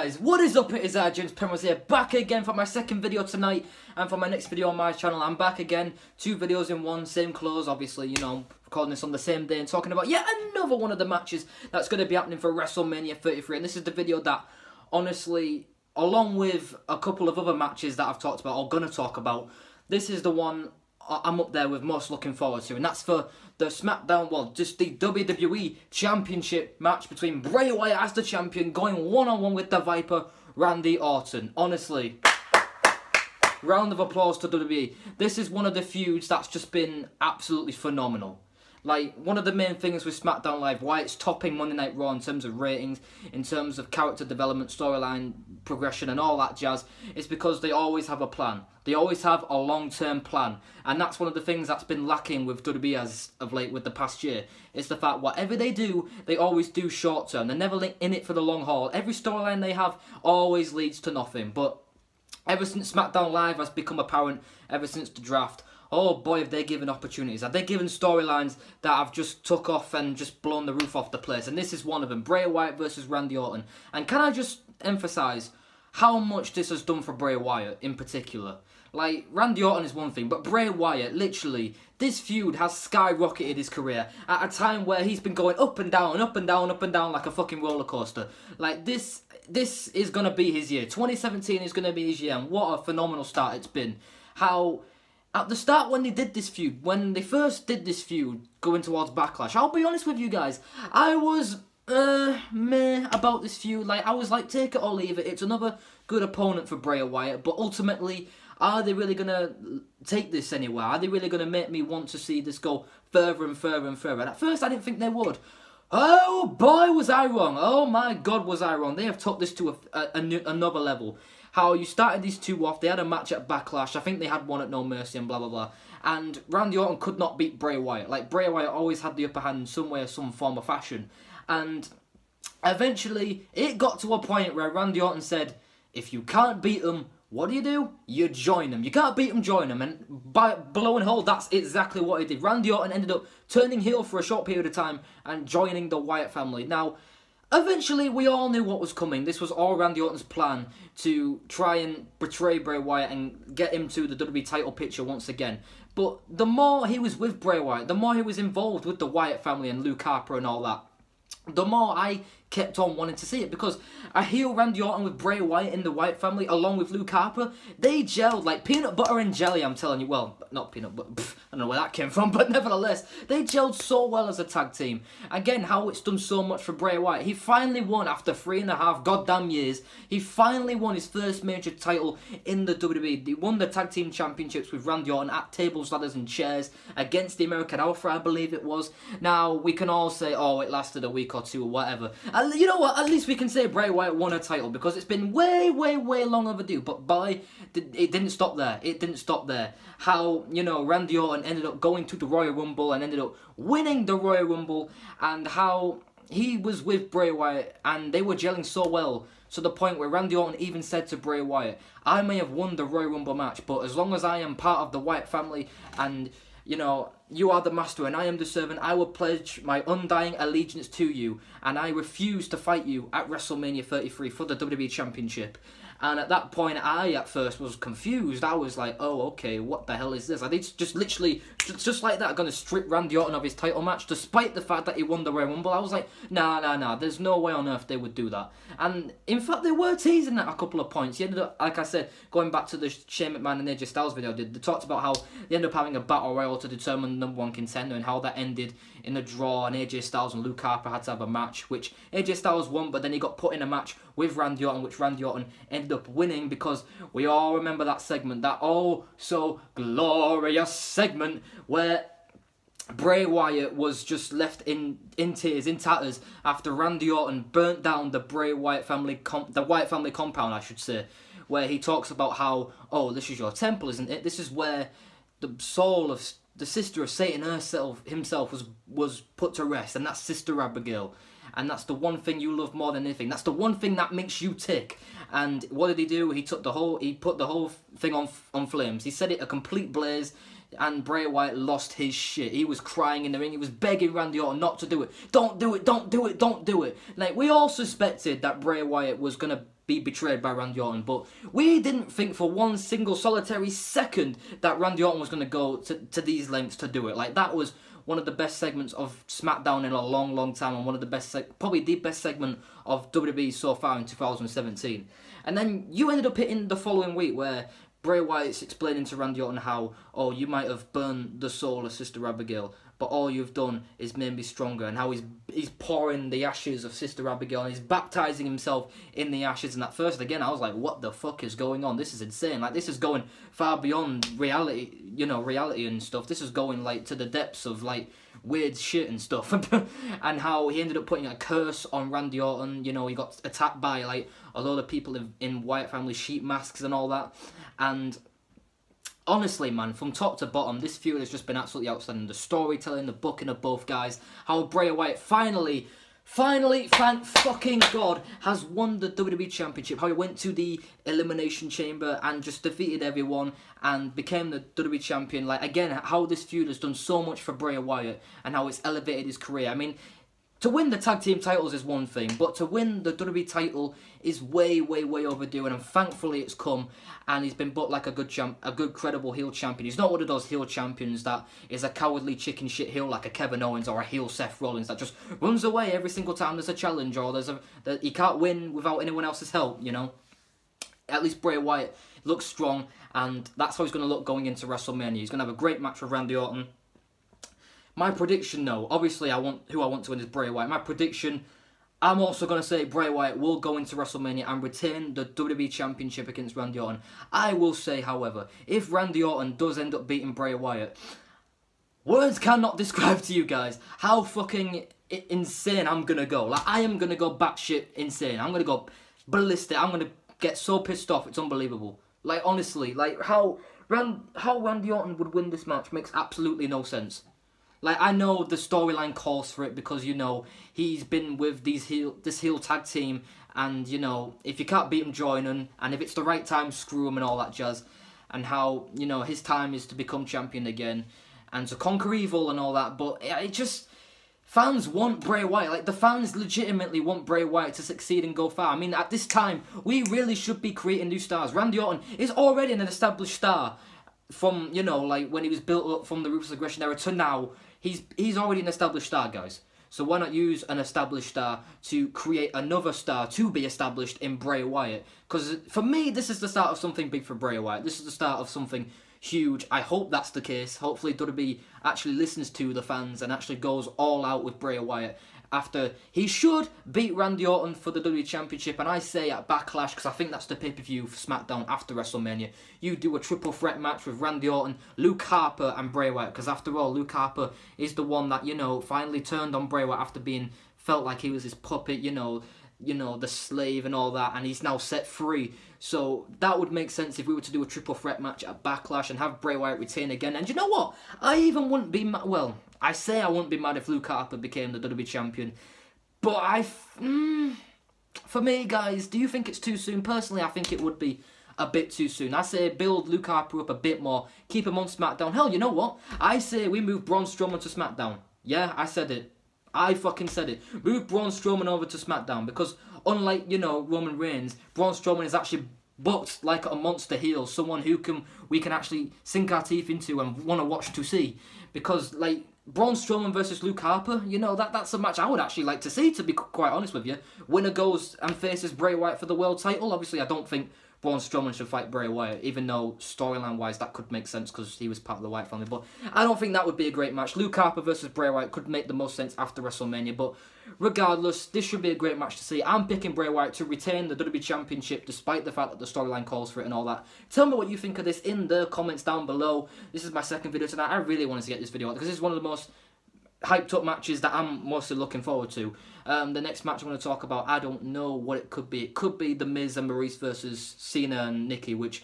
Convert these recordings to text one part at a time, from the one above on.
guys, what is up? It is James Penrose here, back again for my second video tonight, and for my next video on my channel. I'm back again, 2 videos in one, same clothes, obviously, you know, recording this on the same day and talking about yet another one of the matches that's going to be happening for Wrestlemania 33, and this is the video that, honestly, along with a couple of other matches that I've talked about, or going to talk about, this is the one I'm up there with most looking forward to, and that's for the SmackDown, well, just the WWE Championship match between Bray Wyatt as the champion, going one-on-one with the Viper, Randy Orton. Honestly, round of applause to WWE. This is one of the feuds that's just been absolutely phenomenal. Like, one of the main things with SmackDown Live, why it's topping Monday Night Raw in terms of ratings, in terms of character development, storyline progression and all that jazz, is because they always have a plan. They always have a long-term plan. And that's one of the things that's been lacking with WWE as of late with the past year. It's the fact whatever they do, they always do short-term. They're never in it for the long haul. Every storyline they have always leads to nothing. But ever since SmackDown Live has become apparent, ever since the draft, oh boy, have they given opportunities. Have they given storylines that have just took off and just blown the roof off the place? And this is one of them. Bray Wyatt versus Randy Orton. And can I just emphasise how much this has done for Bray Wyatt in particular? Like, Randy Orton is one thing, but Bray Wyatt, literally, this feud has skyrocketed his career at a time where he's been going up and down, up and down, up and down like a fucking roller coaster. Like, this is going to be his year. 2017 is going to be his year, and what a phenomenal start it's been. How at the start, when they did this feud, when they first did this feud, going towards Backlash, I'll be honest with you guys, I was, meh about this feud. Like, I was like, take it or leave it. It's another good opponent for Bray Wyatt, but ultimately, are they really going to take this anywhere? Are they really going to make me want to see this go further and further and further? And at first, I didn't think they would. Oh, boy, was I wrong. Oh, my God, was I wrong. They have took this to another level. How you started these two off, they had a match at Backlash, I think they had one at No Mercy and blah blah blah, and Randy Orton could not beat Bray Wyatt. Like, Bray Wyatt always had the upper hand in some way or some form or fashion, and eventually it got to a point where Randy Orton said, if you can't beat them, what do? You join them. You can't beat them, join them. And by blow and hold, that's exactly what he did. Randy Orton ended up turning heel for a short period of time and joining the Wyatt family. Now, eventually, we all knew what was coming. This was all Randy Orton's plan to try and betray Bray Wyatt and get him to the WWE title picture once again. But the more he was with Bray Wyatt, the more he was involved with the Wyatt family and Luke Harper and all that, the more I kept on wanting to see it, because a heel Randy Orton with Bray Wyatt in the Wyatt family, along with Luke Harper, they gelled like peanut butter and jelly, I'm telling you. Well, not peanut butter, I don't know where that came from, but nevertheless, they gelled so well as a tag team. Again, how it's done so much for Bray Wyatt. He finally won, after 3.5 goddamn years, he finally won his first major title in the WWE. He won the tag team championships with Randy Orton at tables, ladders and chairs against the American Alpha, I believe it was. Now, we can all say, oh, it lasted a week or two or whatever. You know what, at least we can say Bray Wyatt won a title, because it's been way, way, way long overdue. But boy, it didn't stop there. It didn't stop there. How, you know, Randy Orton ended up going to the Royal Rumble and ended up winning the Royal Rumble, and how he was with Bray Wyatt and they were gelling so well, to the point where Randy Orton even said to Bray Wyatt, I may have won the Royal Rumble match, but as long as I am part of the Wyatt family and, you know, you are the master and I am the servant, I will pledge my undying allegiance to you, and I refuse to fight you at WrestleMania 33 for the WWE Championship. And at that point, I at first was confused. I was like, oh, okay, what the hell is this? Are they just literally, just like that, going to strip Randy Orton of his title match, despite the fact that he won the Royal Rumble? I was like, nah, there's no way on earth they would do that. And in fact, they were teasing at a couple of points. He ended up, like I said, going back to the Shane McMahon and AJ Styles video, they talked about how they ended up having a battle royal to determine the #1 contender, and how that ended in a draw, and AJ Styles and Luke Harper had to have a match, which AJ Styles won, but then he got put in a match with Randy Orton, which Randy Orton ended up winning, because we all remember that segment, that oh so glorious segment where Bray Wyatt was just left in tears, in tatters, after Randy Orton burnt down the Wyatt family compound, I should say, where he talks about how, oh, this is your temple, isn't it? This is where the soul of the sister of Satan himself was put to rest, and that's Sister Abigail. And that's the one thing you love more than anything. That's the one thing that makes you tick. And what did he do? He put the whole thing on flames. He set it a complete blaze, and Bray Wyatt lost his shit. He was crying in the ring. He was begging Randy Orton not to do it. Don't do it, don't do it, don't do it. Like, we all suspected that Bray Wyatt was gonna be betrayed by Randy Orton, but we didn't think for one single solitary second that Randy Orton was going to go to these lengths to do it. Like, that was one of the best segments of SmackDown in a long, long time, and one of the best, probably the best segment of WWE so far in 2017. And then you ended up hitting the following week where Bray Wyatt's explaining to Randy Orton how, oh, you might have burned the soul of Sister Abigail, but all you've done is made me stronger, and how he's pouring the ashes of Sister Abigail, and he's baptizing himself in the ashes. And at first, again, I was like, what the fuck is going on? This is insane. Like, this is going far beyond reality, you know, reality and stuff. This is going, like, to the depths of, like, weird shit and stuff. And how he ended up putting a curse on Randy Orton. You know, he got attacked by, like, a load of people in Wyatt family sheep masks and all that. And honestly, man, from top to bottom, this feud has just been absolutely outstanding. The storytelling, the booking of both guys, how Bray Wyatt finally, thank fucking God, has won the WWE Championship. How he went to the Elimination Chamber and just defeated everyone and became the WWE Champion. Like, again, how this feud has done so much for Bray Wyatt and how it's elevated his career. I mean, to win the tag team titles is one thing, but to win the WWE title is way, way, way overdue, and thankfully it's come, and he's been booked like a good credible heel champion. He's not one of those heel champions that is a cowardly chicken shit heel like a Kevin Owens or a heel Seth Rollins that just runs away every single time there's a challenge or that he can't win without anyone else's help, you know. At least Bray Wyatt looks strong, and that's how he's going to look going into WrestleMania. He's going to have a great match with Randy Orton. My prediction, though, obviously who I want to win is Bray Wyatt. My prediction, I'm also going to say Bray Wyatt will go into WrestleMania and retain the WWE Championship against Randy Orton. I will say, however, if Randy Orton does end up beating Bray Wyatt, words cannot describe to you guys how fucking insane I'm going to go. Like, I am going to go batshit insane. I'm going to go ballistic. I'm going to get so pissed off, it's unbelievable. Like, honestly, like, how Randy Orton would win this match makes absolutely no sense. Like, I know the storyline calls for it because, you know, he's been with this heel tag team, and, you know, if you can't beat him, join him, and if it's the right time, screw him and all that jazz, and how, you know, his time is to become champion again, and to conquer evil and all that, but it just, fans want Bray Wyatt. Like, the fans legitimately want Bray Wyatt to succeed and go far. I mean, at this time, we really should be creating new stars. Randy Orton is already an established star from, you know, like, when he was built up from the Ruthless Aggression era to now. He's already an established star, guys. So why not use an established star to create another star to be established in Bray Wyatt? Because for me, this is the start of something big for Bray Wyatt. This is the start of something huge. I hope that's the case. Hopefully WWE actually listens to the fans and actually goes all out with Bray Wyatt after he should beat Randy Orton for the WWE Championship. And I say at Backlash, because I think that's the pay-per-view for SmackDown after WrestleMania, you do a triple threat match with Randy Orton, Luke Harper and Bray Wyatt. Because after all, Luke Harper is the one that, you know, finally turned on Bray Wyatt after felt like he was his puppet, you know, the slave and all that, and he's now set free. So that would make sense if we were to do a triple threat match at Backlash and have Bray Wyatt retain again. And you know what? I even wouldn't be mad. Well, I say I wouldn't be mad if Luke Harper became the WWE Champion. But for me, guys, do you think it's too soon? Personally, I think it would be a bit too soon. I say build Luke Harper up a bit more. Keep him on SmackDown. Hell, you know what? I say we move Braun Strowman to SmackDown. Yeah, I said it. I fucking said it. Move Braun Strowman over to SmackDown, because unlike, you know, Roman Reigns, Braun Strowman is actually booked like a monster heel, someone who we can actually sink our teeth into and want to watch to see. Because, like, Braun Strowman versus Luke Harper, you know, that's a match I would actually like to see, to be quite honest with you. Winner goes and faces Bray Wyatt for the world title. Obviously, I don't think Braun Strowman should fight Bray Wyatt, even though storyline-wise that could make sense because he was part of the Wyatt family. But I don't think that would be a great match. Luke Harper versus Bray Wyatt could make the most sense after WrestleMania. But regardless, this should be a great match to see. I'm picking Bray Wyatt to retain the WWE Championship despite the fact that the storyline calls for it and all that. Tell me what you think of this in the comments down below. This is my second video tonight. I really wanted to get this video out because this is one of the most hyped up matches that I'm mostly looking forward to. The next match I'm going to talk about, I don't know what it could be. It could be The Miz and Maurice versus Cena and Nikki, which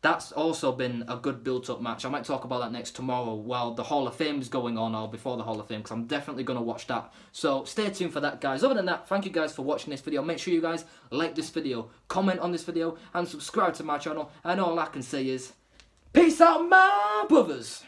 that's also been a good built-up match. I might talk about that next tomorrow while the Hall of Fame is going on, or before the Hall of Fame, because I'm definitely going to watch that. So stay tuned for that, guys. Other than that, thank you guys for watching this video. Make sure you guys like this video, comment on this video, and subscribe to my channel. And all I can say is, peace out, my brothers!